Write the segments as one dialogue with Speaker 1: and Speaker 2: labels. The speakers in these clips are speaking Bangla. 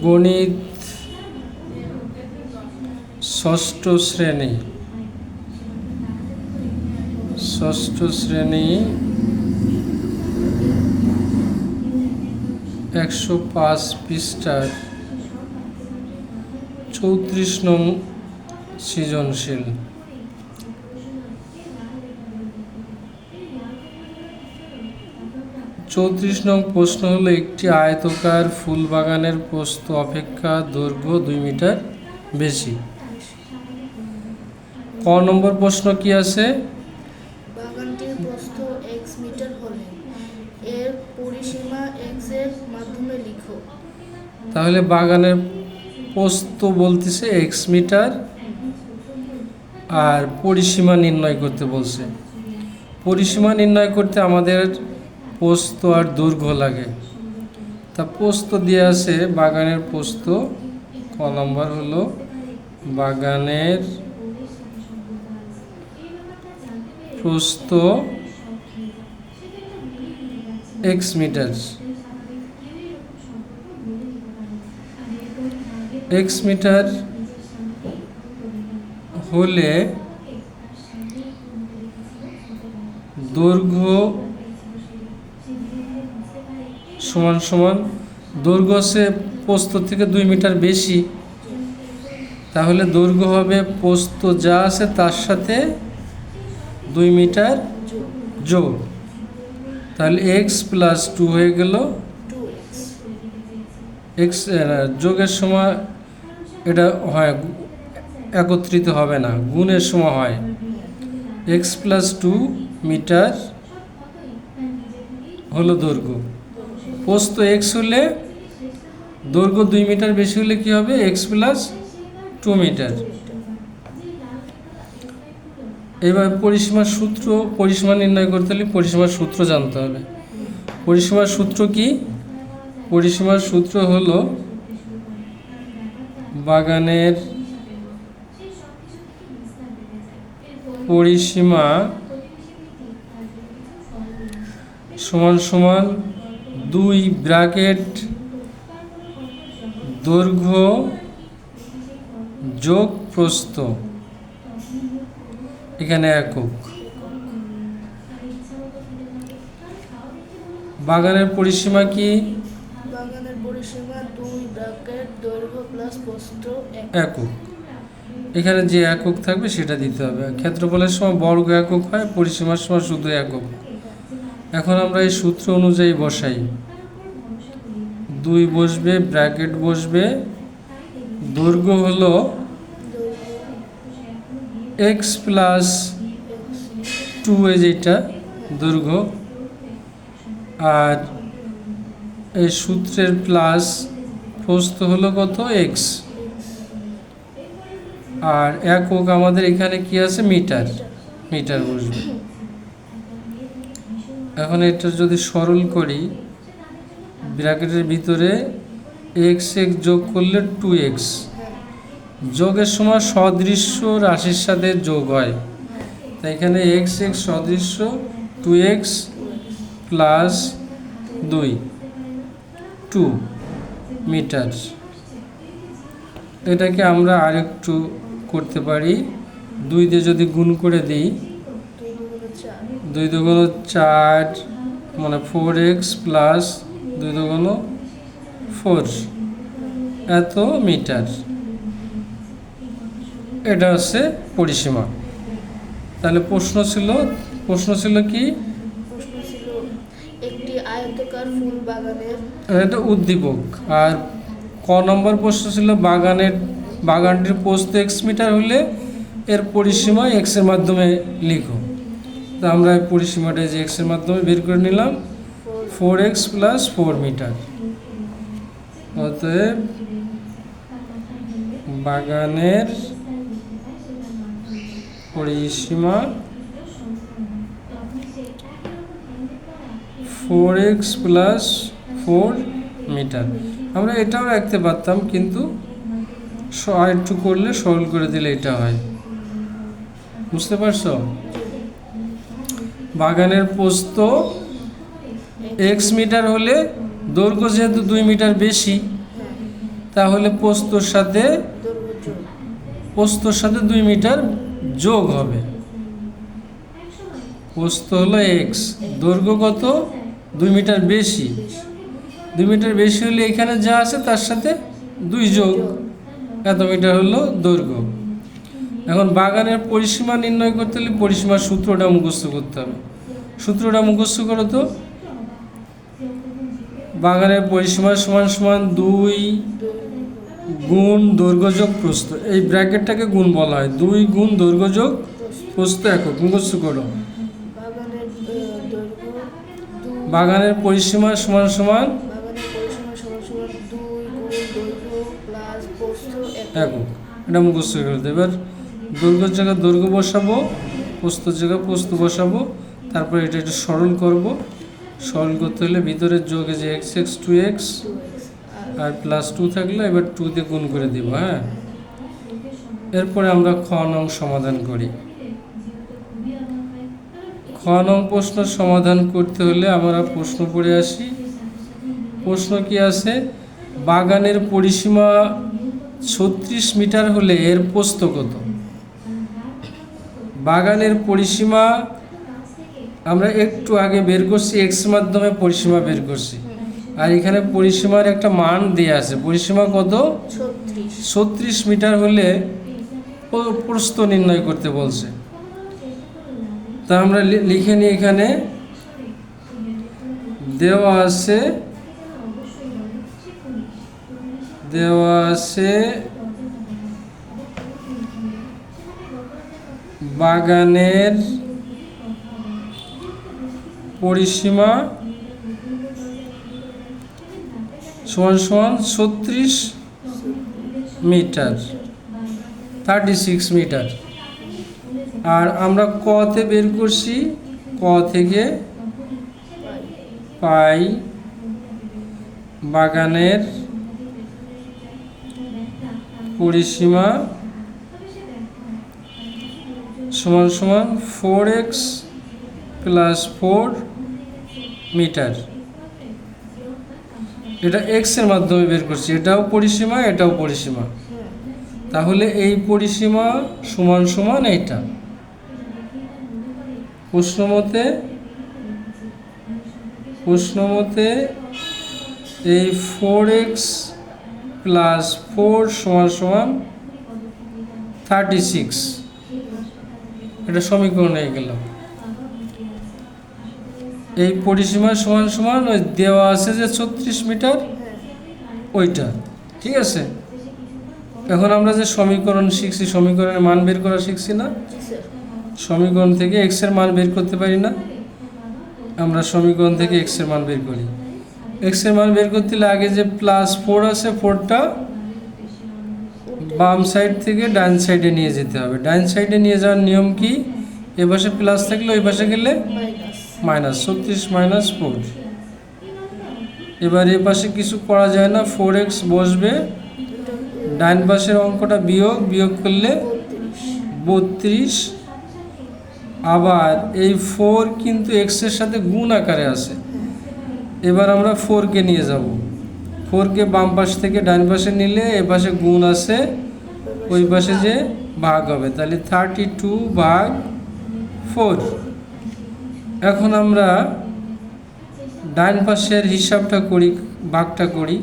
Speaker 1: গণিত ষষ্ঠ শ্রেণী 105 পৃষ্ঠার 34 নং সৃজনশীল। চৌত্রিশ নং প্রশ্ন হলো, একটি আয়তাকার ফুল বাগানের প্রস্থ অপেক্ষা দৈর্ঘ্য 2 মিটার বেশি। ক নম্বর প্রশ্ন কি আছে?
Speaker 2: বাগানটির প্রস্থ x মিটার হলে এর পরিসীমা x এর মাধ্যমে লিখো।
Speaker 1: তাহলে বাগানের প্রস্থ বলতেছে x মিটার আর পরিসীমা নির্ণয় করতে বলছে। পরিসীমা নির্ণয় করতে আমাদের প্রস্থ আর দৈর্ঘ্য লাগে। তা প্রস্থ দিয়ে আছে, বাগানের প্রস্থ ক নম্বর হলো বাগানের প্রস্থ x মিটার। x মিটার হলে দৈর্ঘ্য সমান সমান, দৈর্ঘ্য সে প্রস্থ থেকে 2 মিটার বেশি, তাহলে দৈর্ঘ্য হবে প্রস্থ যা আছে তার সাথে 2 মিটার যোগ, তাহলে x প্লাস 2 হয়ে গেল। x যোগের সময় এটা হয়, একত্রিত হবে না, গুণের সময় হয়। x প্লাস 2 মিটার হলো দৈর্ঘ্য। প্রস্থ x হলে দৈর্ঘ্য 2 মিটার বেশি হলে কি হবে? x plus 2 metre. এবার পরিসীমার সূত্র, পরিসীমা নির্ণয় করতে হলে পরিসীমার সূত্র জানতে হবে। পরিসীমার সূত্র কি? পরিসীমার সূত্র হলো বাগানের পরিসীমা সমান সমান 2 ব্র্যাকেট দৈর্ঘ্য যোগ প্রস্থ, এখানে একক। বাগানের পরিসীমা কি?
Speaker 2: বাগানের পরিসীমা 2 ব্র্যাকেট দৈর্ঘ্য প্লাস প্রস্থ
Speaker 1: একক। এখানে যে একক থাকবে সেটা দিতে হবে। ক্ষেত্রফলের সময় বর্গ একক হয়, পরিসীমার সময় শুধু একক। এখন আমরা এই সূত্র অনুযায়ী বসাই। 2 বসবে, ব্র্যাকেট বসবে, দৈর্ঘ্য হলো x প্লাস 2 যেটা দৈর্ঘ্য, আর এই সূত্রের প্লাস প্রস্থ হলো কত? x, আর একক আমাদের এখানে কি আছে? মিটার, মিটার বসবে। এখন এটা যদি সরল করি, ব্র্যাকেটের ভিতরে x যোগ করলে 2x, যোগের সময় সদৃশ্য রাশির সাথে যোগ হয়, তাই এখানে x সদৃশ্য 2x প্লাস 2 মিটার। এটাকে আমরা আরেকটু করতে পারি, 2 দিয়ে যদি গুণ করে দিই, 2 দুগুণ 4 মানে 4x প্লাস 2 দুগুণ 4 এত মিটার। এটা হচ্ছে পরিসীমা। তাহলে প্রশ্ন ছিল কি?
Speaker 2: প্রশ্ন ছিল একটি আয়তাকার ফুল বাগানের,
Speaker 1: এটা উদ্দীপক। আর ক নম্বর প্রশ্ন ছিল বাগানটির প্রস্থ x মিটার হলে এর পরিসীমা x এর মাধ্যমে লিখো। তো আমরা এই পরিসীমাটা যে x এর মাধ্যমে বের করে নিলাম, 4x প্লাস 4 মিটার। অতএব বাগানের পরিসীমা 4x প্লাস 4 মিটার। আমরা এটাও রাখতে পারতাম, কিন্তু আরেকটু করলে সরল করে দিলে এটা হয়। বুঝতে পারছো? বাগানের প্রস্থ x মিটার হলে দৈর্ঘ্য যেহেতু 2 মিটার বেশি, তাহলে প্রস্থর সাথে
Speaker 2: দৈর্ঘ্য যোগ।
Speaker 1: 2 মিটার যোগ হবে। প্রস্থ হলো এক্স, দৈর্ঘ্য কত? 2 মিটার বেশি। 2 মিটার বেশি হলে এখানে যা আছে তার সাথে 2 যোগ, এত মিটার হলো দৈর্ঘ্য। এখন বাগানের পরিসীমা নির্ণয় করতে হলে পরিসীমার সূত্রটা মুখস্থ করতে হবে। সূত্রটা মুখস্থ করো তো। বাগানের পরিসীমা সমান সমান 2 গুণ দৈর্ঘ্য যোগ প্রস্থ। এই ব্র্যাকেটটাকে গুণ বলা হয়। 2 গুণ দৈর্ঘ্য যোগ প্রস্থ একক। মুখস্থ করো।
Speaker 2: বাগানের দৈর্ঘ্য
Speaker 1: বাগানের পরিসীমা সমান সমান
Speaker 2: 2 গুণ দৈর্ঘ্য প্লাস প্রস্থ
Speaker 1: একক। এটা মুখস্থ করতে। এবার দৈর্ঘ্যের জায়গায় দৈর্ঘ্য বসাবো, প্রস্থের জায়গায় প্রস্থ বসাবো, তারপরে এটা একটু সরল করব। সরল করতে হলে ভিতরের যোগে যে এক্স এক্স 2x আর প্লাস 2 থাকলে এবার 2 দিয়ে গুণ করে দিব। হ্যাঁ, এরপরে আমরা খ নং সমাধান করি। খ নং প্রশ্ন সমাধান করতে হলে আমরা প্রশ্ন পড়ে আসি। প্রশ্ন কি আছে? বাগানের পরিসীমা 36 মিটার হলে এর প্রস্থ কত? বাগানের পরিসীমা আমরা একটু আগে বের করছি, এক্স মাধ্যমে পরিসীমা বের করছি, আর এখানে পরিসীমার একটা মান দেয়া আছে। পরিসীমা কত? 36 মিটার হলে প্রস্থ নির্ণয় করতে বলছে। তা আমরা লিখে নিই। এখানে দেওয়া আছে বাগানের পরিসীমা সমান সমান 36 মিটার, 36 মিটার। আর আমরা কতে বের করছি, ক থেকে পাই বাগানের পরিসীমা সমান সমান 4x প্লাস 4 মিটার। এটা এক্স এর মাধ্যমে বের করছি। এটাও পরিসীমা, এটাও পরিসীমা। তাহলে এই পরিসীমা সমান সমান এইটা। প্রশ্নমতে এই 4x প্লাস 4 সমান সমান 36। এটা সমীকরণ হয়ে গেল। এই পরিসীমা সমান সমান ওই দেওয়া আছে যে 36 মিটার, ওইটা। ঠিক আছে। এখন আমরা যে সমীকরণ শিখছি, সমীকরণের মান বের করা শিখছি না? সমীকরণ থেকে এক্স এর মান বের করতে পারি না? আমরা সমীকরণ থেকে এক্স এর মান বের করি। এক্স এর মান বের করতে হলে আগে যে প্লাস 4 আছে, 4টা বাম সাইড থেকে ডান সাইডে নিয়ে যেতে হবে। ডান সাইডে নিয়ে যাওয়ার নিয়ম কি? এ পাশে প্লাস থাকলে ওই পাশে গেলে মাইনাস। 36 মাইনাস 4। এবার এ পাশে কিছু করা যায় না, 4x বসবে। ডান পাশের অঙ্কটা বিয়োগ করলে 32। আবার এই 4 কিন্তু এক্স এর সাথে গুণ আকারে আছে। এবার আমরা 4কে নিয়ে যাব। 4কে বাম পাশ থেকে ডান পাশে নিলে এ পাশে গুণ আছে, ওই পাশে যে ভাগ হবে, তাহলে 32 ভাগ 4। এখন আমরা ডান পাশের হিসাবটা করি, ভাগটা করি।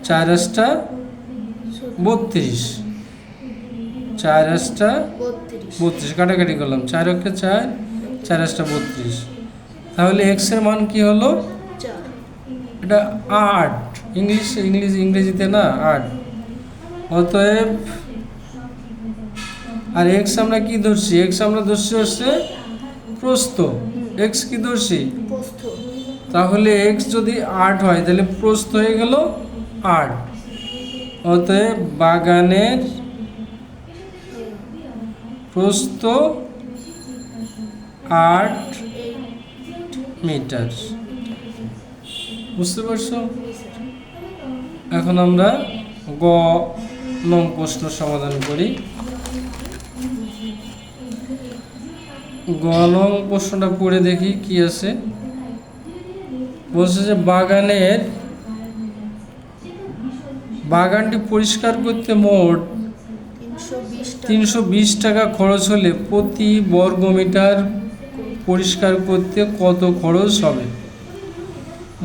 Speaker 1: 4 8টা 32, 4 8টা 32, কাটাকাটি করলাম। 4 অক্ষে 4, 4 8টা 32। তাহলে এক্স এর মান কি হলো? এটা 8। ইংরেজিতে না 8। অতএব আর এক্স আমরা কি ধরছি? এক্স আমরা ধরছি হচ্ছে প্রস্থ। এক্স কি ধরছি? তাহলে এক্স যদি 8 হয় তাহলে প্রস্থ হয়ে গেল 8। অতএব বাগানের প্রস্থ 8 মিটার। বুঝতে পারছো? এখন আমরা গ নং প্রশ্ন সমাধান করি। গ নং প্রশ্নটা পড়ে দেখি কি আছে। বলছে যে বাগানটি পরিষ্কার করতে মোট
Speaker 2: 320
Speaker 1: 320 টাকা
Speaker 2: টাকা
Speaker 1: খরচ হলে প্রতি বর্গমিটার পরিষ্কার করতে কত খরচ হবে?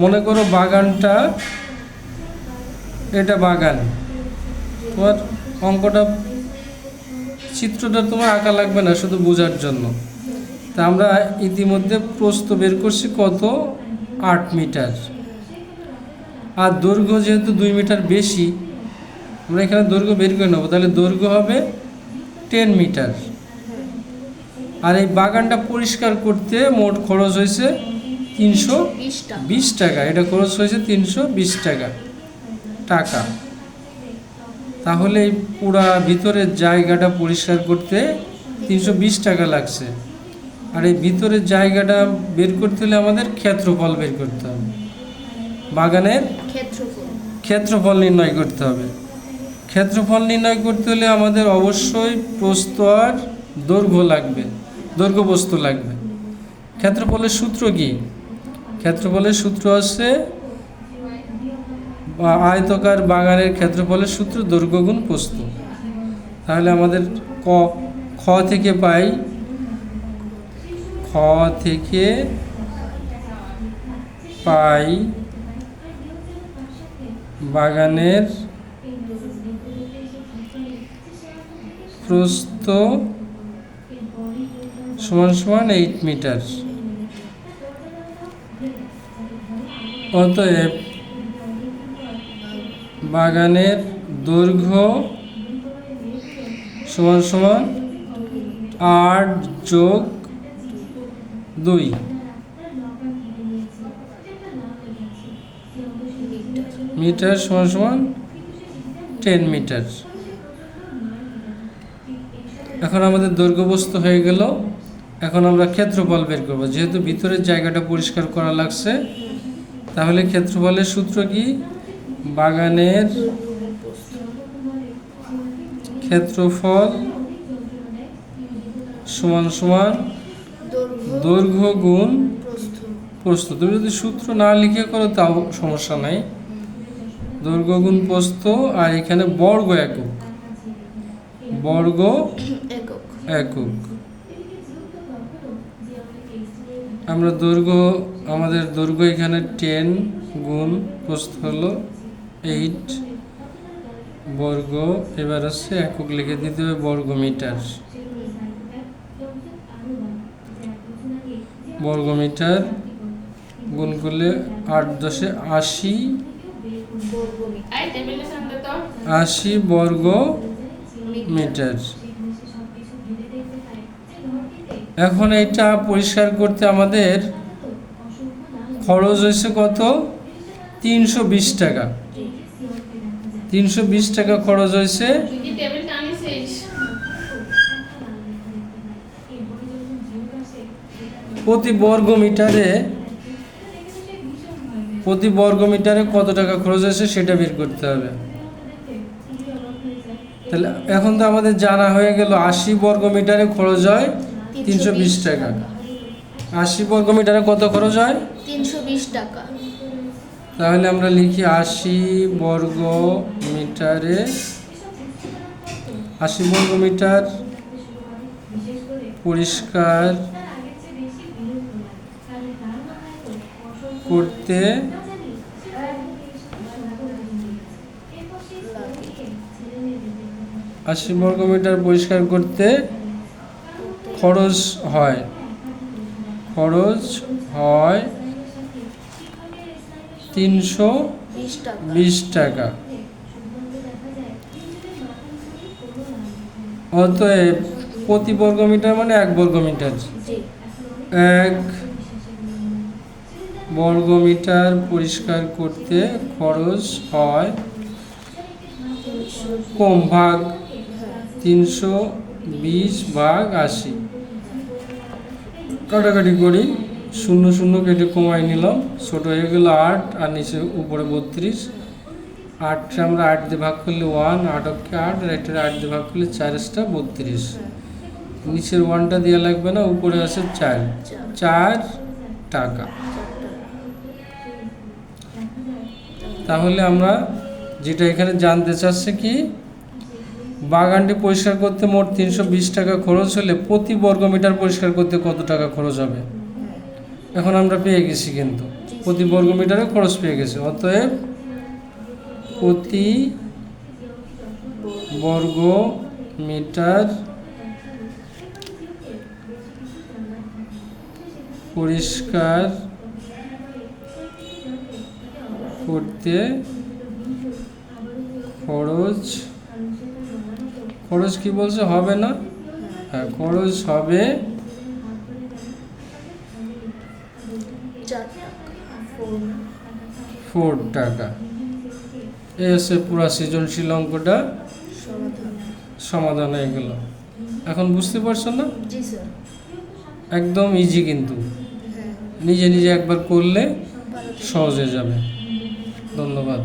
Speaker 1: মনে করো বাগানটা, এটা বাগান, তোমার অঙ্কটা চিত্রটা তোমার আঁকা লাগবে না, শুধু বোঝার জন্য। তা আমরা ইতিমধ্যে প্রস্থ বের করছি কত, 8 মিটার, আর দৈর্ঘ্য যেহেতু 2 মিটার বেশি, আমরা এখানে দৈর্ঘ্য বের করে নেবো, তাহলে দৈর্ঘ্য হবে 10 মিটার। আর এই বাগানটা পরিষ্কার করতে মোট খরচ হয়েছে 320 টাকা, এটা খরচ হয়েছে 320 টাকা। তাহলে এই পুরা ভিতরের জায়গাটা পরিষ্কার করতে 320 টাকা লাগছে। আর এই ভিতরের জায়গাটা বের করতে হলে আমাদের ক্ষেত্রফল বের করতে হবে, বাগানের ক্ষেত্রফল নির্ণয় করতে হবে। ক্ষেত্রফল নির্ণয় করতে হলে আমাদের অবশ্যই প্রস্থ আর দৈর্ঘ্য লাগবে, দৈর্ঘ্য প্রস্থ লাগবে। ক্ষেত্রফলের সূত্র কি? ক্ষেত্রফলের সূত্র আছে আয়তকার বাগানের ক্ষেত্রফলের সূত্র দৈর্ঘ্য গুণ প্রস্থ। তাহলে আমাদের খ থেকে পাই বাগানের প্রস্থ সমান সমান 8 মিটার। অতএব বাগানের দৈর্ঘ্য সমান সমান 8 যোগ 2 মিটার সমান সমান 10 মিটার। এখন আমাদের দৈর্ঘ্য প্রস্থ হয়ে গেল। এখন আমরা ক্ষেত্রফল বের করব, যেহেতু ভিতরের জায়গাটা পরিষ্কার করা লাগছে। তাহলে ক্ষেত্রফলের সূত্র কি? বাগানের ক্ষেত্রফল সমান সমান দৈর্ঘ্য গুণ প্রস্থ। তুমি যদি সূত্র না লিখে করো তাও সমস্যা নাই, দৈর্ঘ্য গুণ প্রস্থ। আর এখানে বর্গ একক, বর্গ একক। আমরা দৈর্ঘ্য, আমাদের দৈর্ঘ্য এখানে 10 গুণ প্রস্থ হলো 8 বর্গ। এবার হচ্ছে একক লিখে দিতে হবে বর্গ মিটার। বর্গ মিটার গুণ করলে 8 10 80 বর্গ মিটার। এখন এটা পরিষ্কার করতে আমাদের খরচ হয়েছে কত? 320 টাকা। 320 টাকা খরচ হয়েছে। প্রতি বর্গ মিটারে কত টাকা খরচ হয়েছে সেটা বের করতে হবে। তাহলে এখন তো আমাদের জানা হয়ে গেল 80 বর্গ মিটারে খরচ হয় 320 টাকা। 80 বর্গ মিটারে কত খরচ হয়?
Speaker 2: 320 টাকা।
Speaker 1: তাহলে আমরা লিখি 80 বর্গ মিটারে, 80 বর্গ মিটার পরিষ্কার করতে খরচ হয় 320 টাকা। অতএব প্রতি বর্গ মিটার মানে 1 বর্গ মিটার, 1 বর্গ মিটার পরিষ্কার করতে খরচ হয় কম ভাগ 320 ভাগ 80। কাটাকাটি করি, 0 0 কেটে কমাই নিলাম, ছোট হয়ে গেল 8 আর নিচে উপরে 32। 8 আমরা 8 দিয়ে ভাগ করলে 1, 8 কে 8, আর এটা 8 দিয়ে ভাগ করলে 4 32। নিচের 1টা দেওয়া লাগবে না, উপরে আছে 4 টাকা। তাহলে আমরা যেটা এখানে জানতে চাচ্ছে কি, বাগানটি পরিষ্কার করতে মোট 320 টাকা খরচ হলে প্রতি বর্গমিটার পরিষ্কার করতে কত টাকা খরচ হবে? এখন আমরা পেয়ে গেছি, কিন্তু প্রতি বর্গমিটারে খরচ পেয়ে গেছি। অতএব প্রতি বর্গ মিটার পরিষ্কার করতে খরচ কি বলছে, হবে না? হ্যাঁ, খরচ হবে 4 টাকা। এই হচ্ছে পুরা সৃজনশীল অঙ্কটা সমাধান হয়ে গেল। এখন বুঝতে পারছো না?
Speaker 2: জি স্যার।
Speaker 1: একদম ইজি, কিন্তু
Speaker 2: হ্যাঁ,
Speaker 1: নিজে নিজে একবার করলে সহজ হয়ে যাবে। ধন্যবাদ।